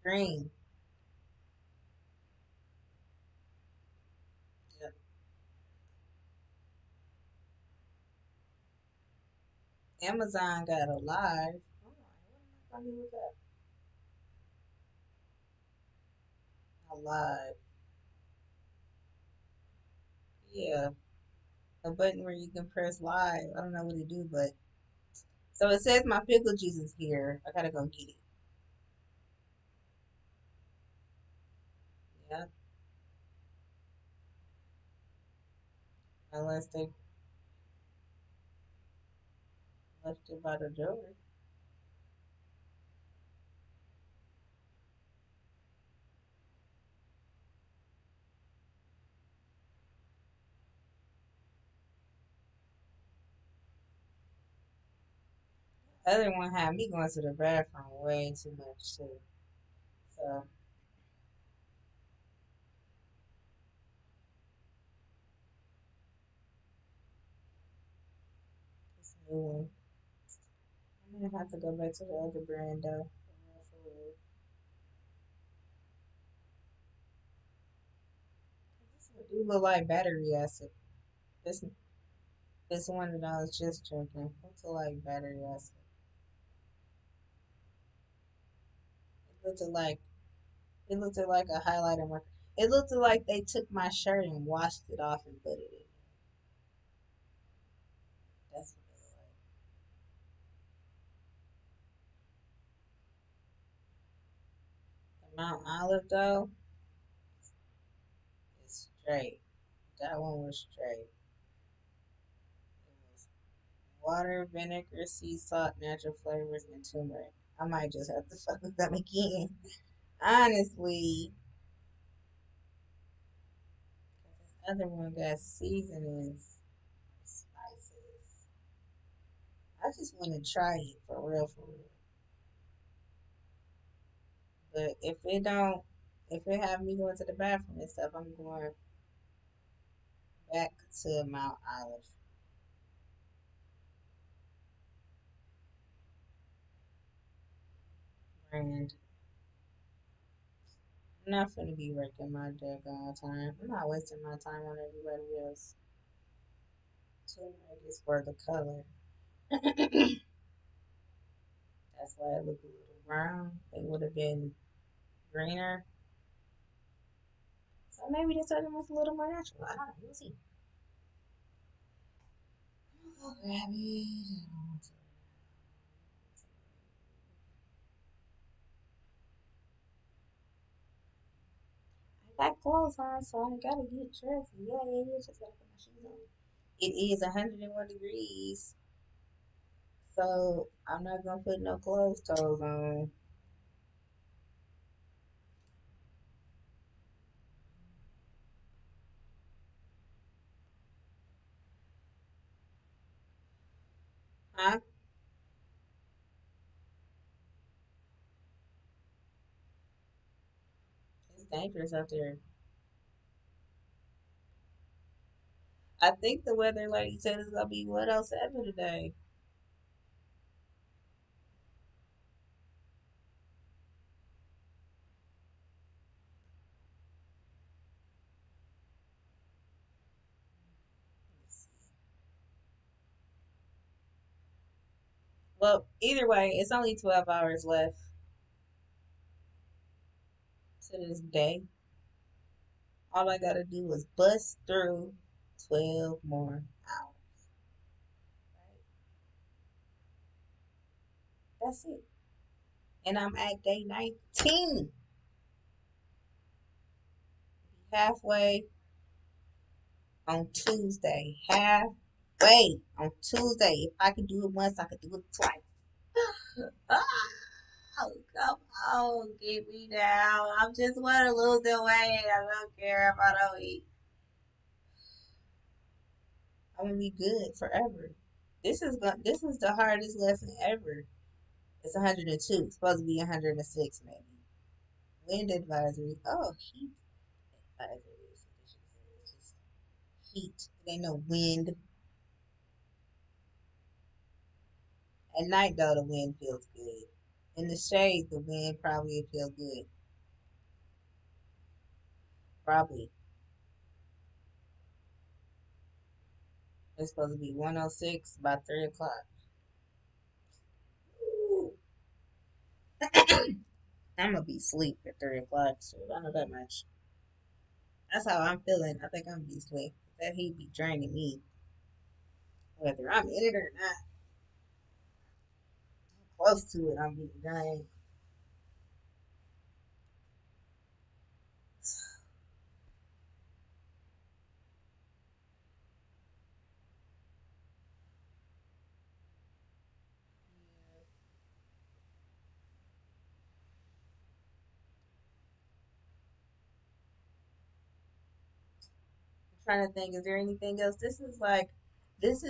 Green. Yep. Amazon got Alive. Oh, what am I gonna do with that? Alive. Yeah. A button where you can press live. I don't know what to do, but so it says my pickle juice is here. I gotta go get it. Yeah. Unless they left it by the door. Other one had me going to the bathroom way too much too. So this new one. I'm gonna have to go back to the other brand though. This one do look like battery acid. This It's one of those just drinking. What's it like battery acid? It looked like it looked like a highlighter marker. It looked like they took my shirt and washed it off and put it in. That's what it looked like. The Mount Olive though is straight. That one was straight. It was water, vinegar, sea salt, natural flavors, and turmeric. I might just have to fuck with them again. Honestly. This other one got seasonings, spices. I just want to try it for real, for real. But if it have me going to the bathroom and stuff, I'm going back to Mount Olive brand. I'm not gonna be working my daggone time. I'm not wasting my time on everybody else. Turmeric is for the color. That's why it looked a little brown. It would have been greener. So maybe this other one's a little more natural. I don't know. We'll see. I'll grab it. I got clothes on, so I gotta get dressed. Yeah. Just gotta put my shoes on. It is 101 degrees, so I'm not gonna put no closed toes on. Huh? It's dangerous out there. I think the weather lady said it's gonna be 107 today. Well, either way, it's only 12 hours left to this day. All I gotta do is bust through 12 more hours. Right? That's it. And I'm at day 19. Halfway on Tuesday. Halfway on Tuesday. If I could do it once, I could do it twice. Oh, come on, get me down. I just want to lose the weight. I don't care if I don't eat. I'm gonna be good forever. This is the hardest lesson ever. It's 102. It's supposed to be 106 maybe. Wind advisory. Oh, heat advisory. It's just heat. It ain't no wind. At night though, the wind feels good. In the shade, the wind probably feels good. Probably. It's supposed to be 106 by 3 o'clock. Ooh. I'm gonna be asleep at 3 o'clock, so I know that much. That's how I'm feeling. I think I'm gonna be asleep. That heat be draining me, whether I'm in it or not. Close to it, I'm getting drained. I'm trying to think, is there anything else? This is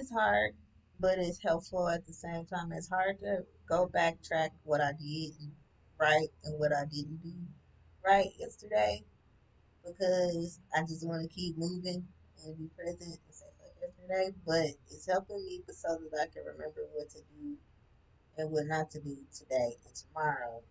hard, but it's helpful at the same time. It's hard to go backtrack what I did right and what I didn't do right yesterday because I just want to keep moving and be present and say like yesterday. But it's helping me so that I can remember what to do and what not to do today and tomorrow.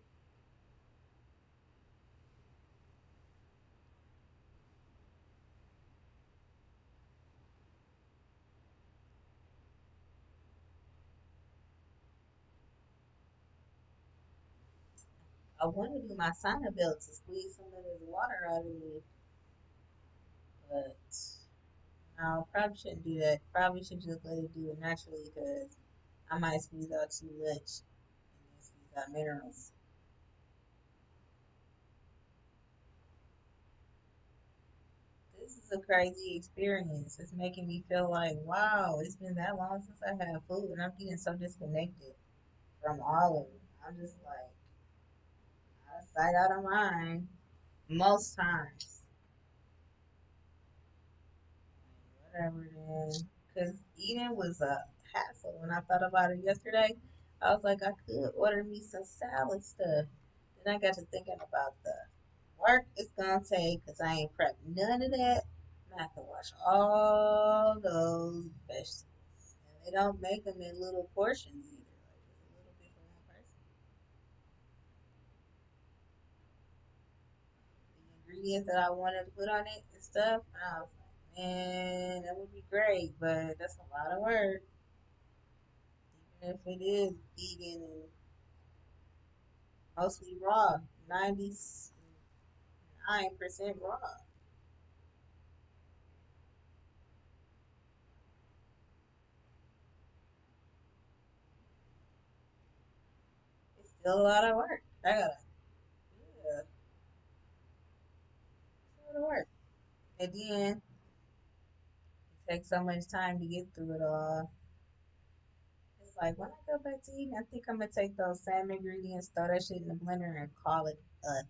I want to do my sauna belt to squeeze some of this water out of me, but no, probably shouldn't do that. Probably should just let it do it naturally because I might squeeze out too much and then squeeze out minerals. This is a crazy experience. It's making me feel like, wow, it's been that long since I had food and I'm getting so disconnected from all of it. I'm just like, out of sight, out of mind most times. Whatever then. Because eating was a hassle. When I thought about it yesterday, I was like, I could order me some salad stuff. Then I got to thinking about the work it's going to take because I ain't prepped none of that. I have to wash all those vegetables. And they don't make them in little portions either. Like, just a little bit for one person. The ingredients that I wanted to put on it and stuff, and I was like, man, that would be great, but that's a lot of work. Even if it is vegan and mostly raw, 99% raw, it's still a lot of work. I gotta, yeah, it's a lot of work. And then it takes so much time to get through it all. It's like when I go back to eating, I think I'm gonna take those same ingredients, throw that shit in the blender, and call it a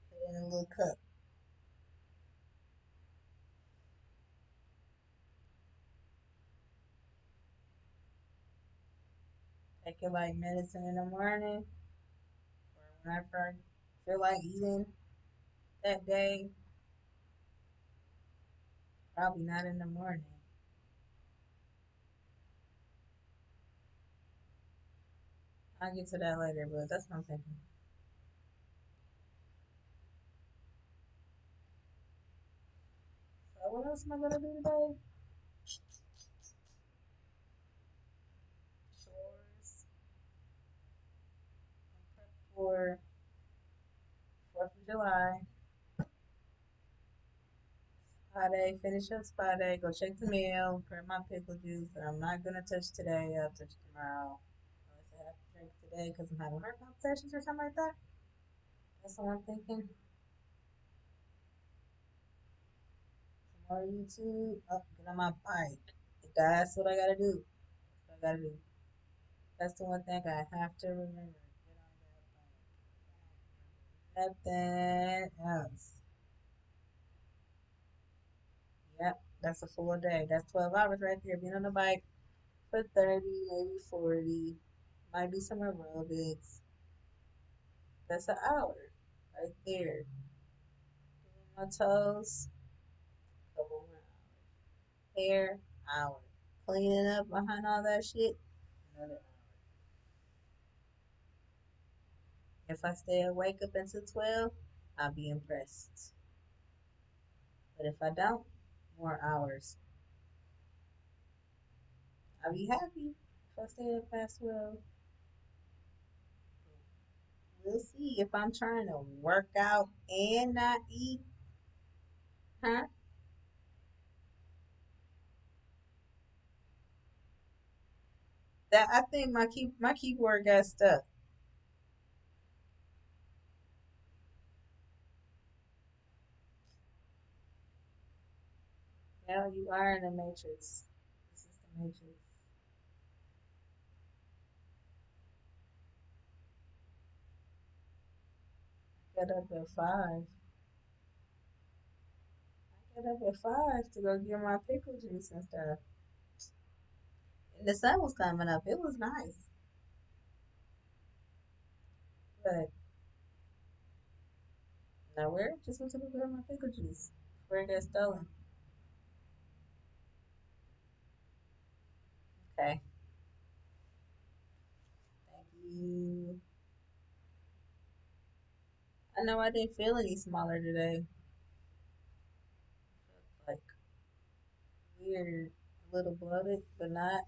put it in a little cup. Take it like medicine in the morning, or whenever I feel like eating that day. Probably not in the morning. I'll get to that later, but that's what I'm thinking. So what else am I gonna do today? Chores. Prep for 4th of July. Spa day, finish up spa day, go check the mail, prep my pickle juice that I'm not gonna touch today. I'll touch tomorrow. Unless I have to drink today because I'm having heart palpitations or something like that. That's what I'm thinking. Some more YouTube. Oh, get on my bike. That's what I gotta do. That's what I gotta do. That's the one thing I have to remember. Get on that bike. Nothing else. Yep, that's a full day. That's 12 hours right there. Being on the bike for 30, maybe 40. Might be some aerobics. That's an hour right there. Doing my toes, couple more hours. Hair, hour. Cleaning up behind all that shit, another hour. If I stay awake up until 12, I'll be impressed. But if I don't, more hours. I'll be happy if I stay up past 12. We'll see if I'm trying to work out and not eat, huh? That I think my keyboard got stuck. Now you are in the matrix. This is the matrix. Get up at 5. I get up at 5 to go get my pickle juice and stuff. And the sun was coming up. It was nice, but nowhere. Just went to go get my pickle juice before it got stolen. Okay, thank you. I know I didn't feel any smaller today. Like weird, a little bloated, but not.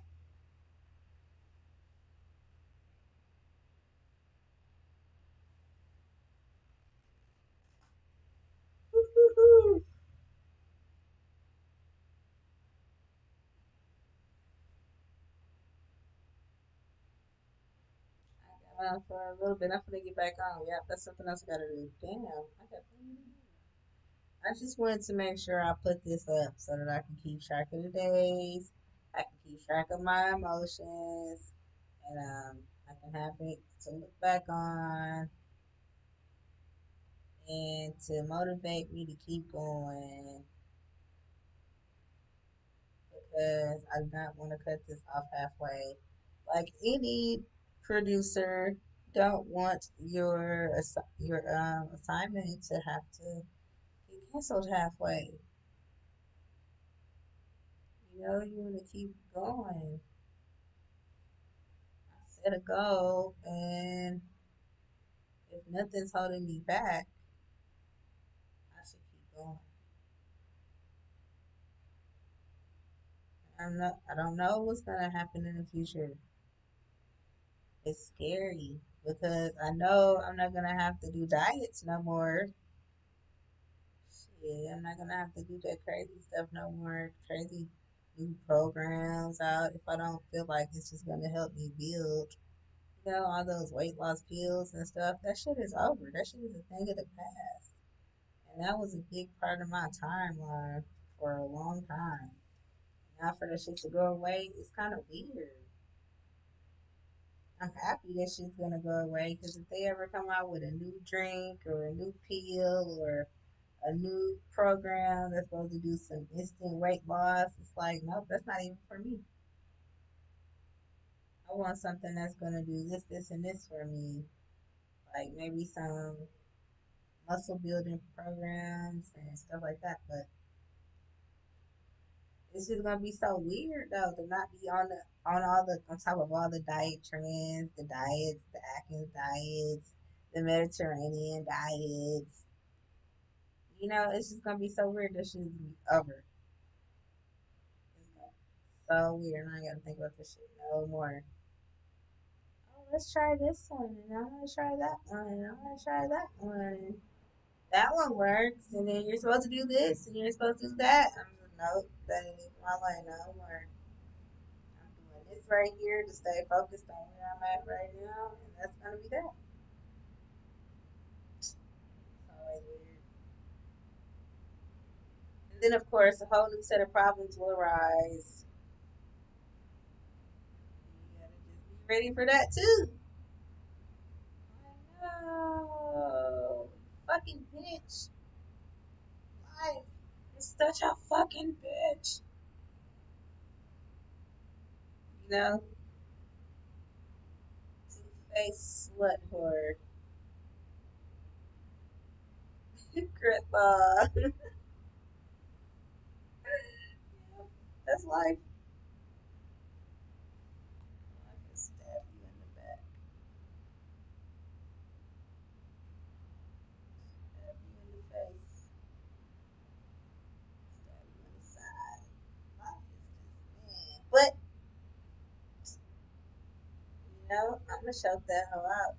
for a little bit. I'm gonna get back on. Yep, that's something else I gotta do. Damn, I got. I just wanted to make sure I put this up so that I can keep track of the days. I can keep track of my emotions, and I can have it to look back on and to motivate me to keep going because I do not want to cut this off halfway. Like any producer, don't want your assignment to have to get canceled halfway. You want to keep going. I set a goal, and if nothing's holding me back, I should keep going. I don't know what's gonna happen in the future. It's scary because I know I'm not gonna have to do diets no more. Shit, I'm not gonna have to do that crazy stuff no more. Crazy new programs out if I don't feel like it's just gonna help me build. All those weight loss pills and stuff. That shit is over. That shit is a thing of the past. And that was a big part of my timeline for a long time. Now for that shit to go away, it's kind of weird. I'm happy that shit's gonna go away because if they ever come out with a new drink or a new pill or a new program that's supposed to do some instant weight loss, it's like, nope, that's not even for me. I want something that's gonna do this, this, and this for me. Like maybe some muscle building programs and stuff like that. But it's just gonna be so weird though to not be on top of all the diet trends, the diets, the Atkins diets, the Mediterranean diets. It's just gonna be so weird. This shit is gonna be over. It's gonna be so weird. And I gotta think about this shit no more. Oh, let's try this one, and I'm gonna try that one, and I'm gonna try that one. That one works, and then you're supposed to do this, and you're supposed to do that. I'm just, nope, that ain't even my lane no more. I'm doing this right here to stay focused on where I'm at right now, and that's gonna be that. It's always weird. And then, of course, a whole new set of problems will arise. You gotta just be ready for that too. I know. Fucking bitch. Life is such a fucking bitch. You know? Two-faced slut whore. Grandpa. That's life. Life will stab you in the back, stab you in the face, stab you in the side. Life is just man. But I'm gonna shout that hoe out.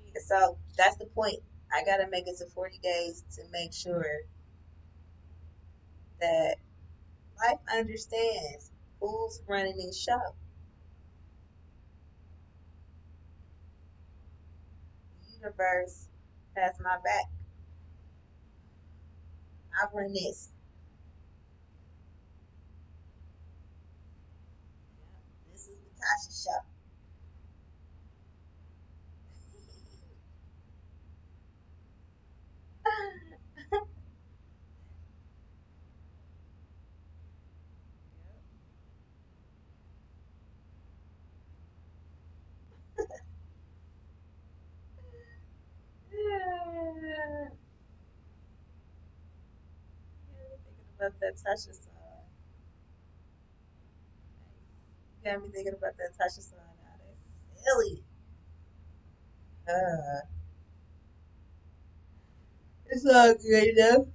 Me. So that's the point. I gotta make it to 40 days to make sure that life understands who's running this show. The universe has my back. I run this. This is the Tasha show. Yeah. Thinking about that Tasha song. You got me thinking about that Tasha song now. That's silly. Uh, it's all good enough.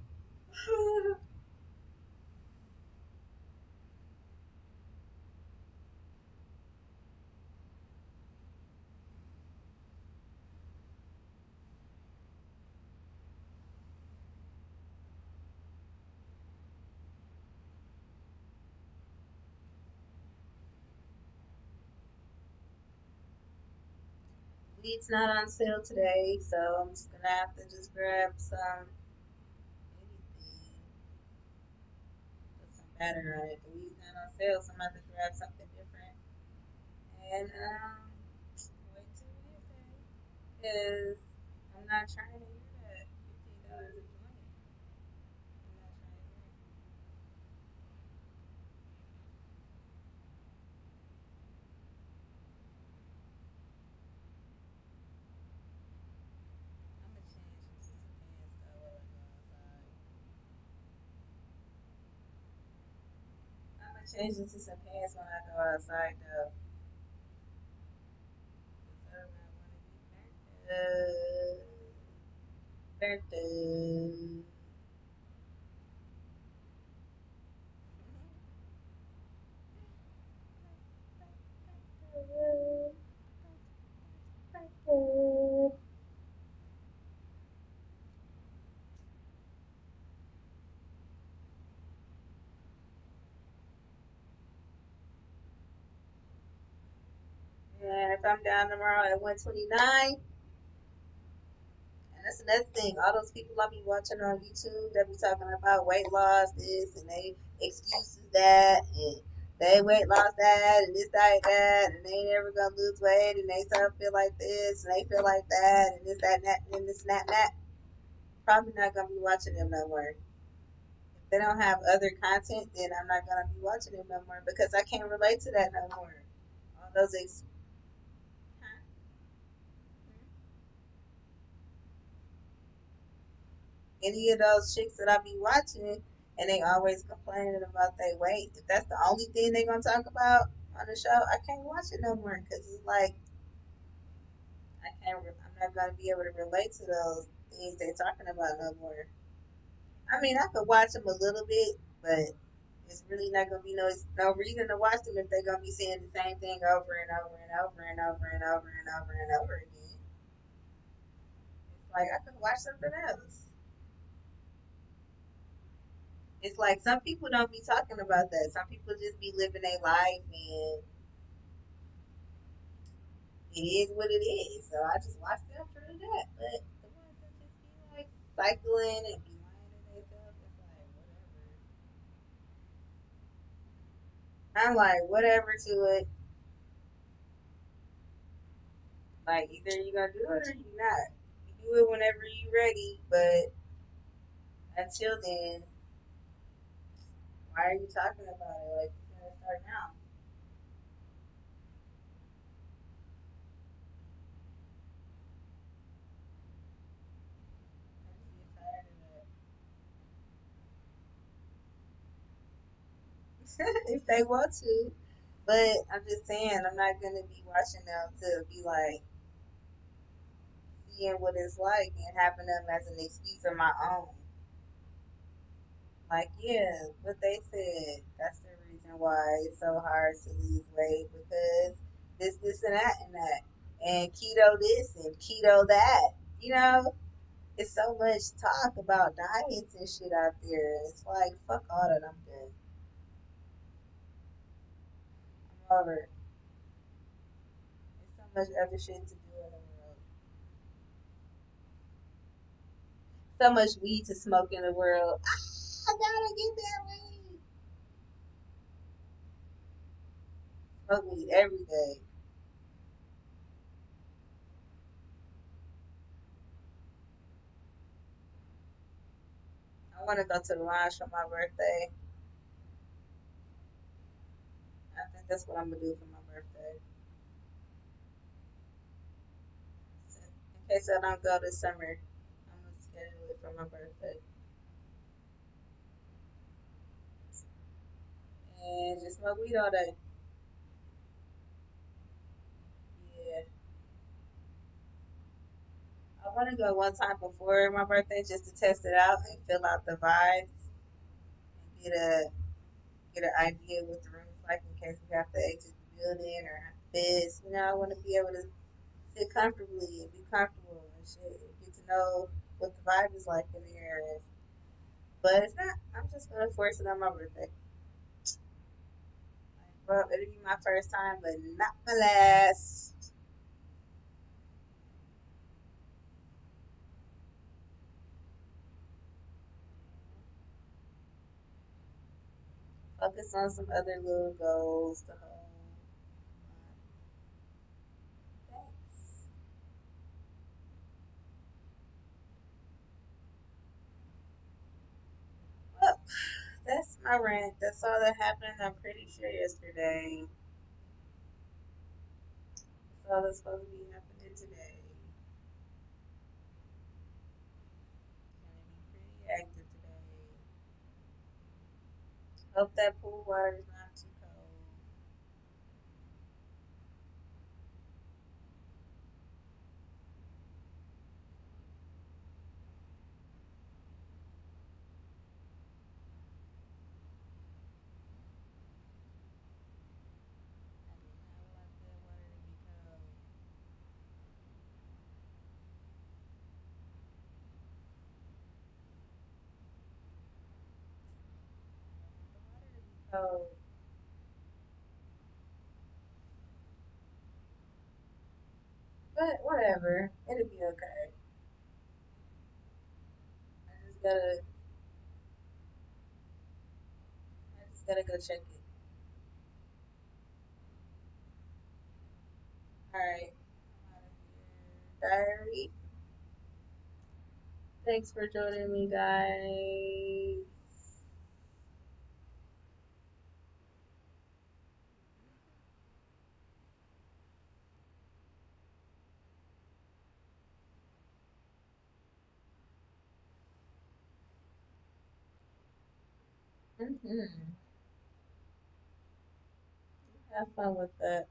Weed's not on sale today, so I'm just gonna have to just grab some anything, put some batter on it. The weed's not on sale, so I'm gonna have to grab something different. And wait till Wednesday, cause I'm not trying to hear that $15 a joint. I'm not trying to hear it. I'm gonna change into some pants though while I go outside. I'm gonna change into some pants when I go outside though. Cause I do not want to be burnt. Burnt. And if I'm down tomorrow at 129, and that's another thing, all those people I be watching on YouTube that be talking about weight loss, this, and they excuses that, and they weight loss that, and this, that, and they ain't never gonna lose weight, and they start feel like this, and they feel like that, and this, that, and that, and this, and that. Probably not gonna be watching them no more. If they don't have other content, then I'm not gonna be watching them no more because I can't relate to that no more. All those huh? Any of those chicks that I be watching, and they always complaining about their weight. If that's the only thing they gonna talk about on the show, I can't watch it no more because it's like I can't. I'm not gonna be able to relate to those things they talking about no more. I mean, I could watch them a little bit, but it's really not gonna be no reason to watch them if they're gonna be saying the same thing over and over and over and over and over and over and over again. It's like I could watch something else. It's like some people don't be talking about that. Some people just be living their life and it is what it is. So I just watch them for that. But the ones that just be like cycling and be lying to themselves, it's like whatever. I'm like whatever to it. Like either you gonna do it or you not. You do it whenever you ready, but until then, why are you talking about it? Like you gotta start now. I just get tired of that. If they want to. But I'm just saying, I'm not gonna be watching them to be like seeing what it's like and having them as an excuse of my own. Like, yeah, what they said, that's the reason why it's so hard to lose weight because this, and that, and that. And keto this and keto that. You know, it's so much talk about diets and shit out there. It's like, fuck all that, I'm done. I'm over it. There's so much other shit to do in the world. So much weed to smoke in the world. I gotta get that weed. Smoke weed every day. I want to go to the lounge for my birthday. I think that's what I'm gonna do for my birthday. So, in case I don't go this summer, I'm gonna schedule it for my birthday and just smoke weed all day. Yeah, I want to go one time before my birthday just to test it out and fill out the vibes and get an idea what the room is like in case we have to exit the building or have this. You know, I want to be able to sit comfortably and be comfortable and shit. And get to know what the vibe is like in there. But it's not. I'm just gonna force it on my birthday. Like, well, it'll be my first time, but not my last. Focus on some other little goals to hold on. Thanks. Well, that's my rant. That's all that happened, I'm pretty sure, yesterday. That's all that's supposed to be happening today. Gonna be pretty active today. Hope that pool water is not too cold. I do not want that water to be cold. I want the water to be cold. But whatever. It'll be okay. I just gotta I just gotta go check it. Alright. I'm out of here. Diary. Thanks for joining me, guys. Have fun with that.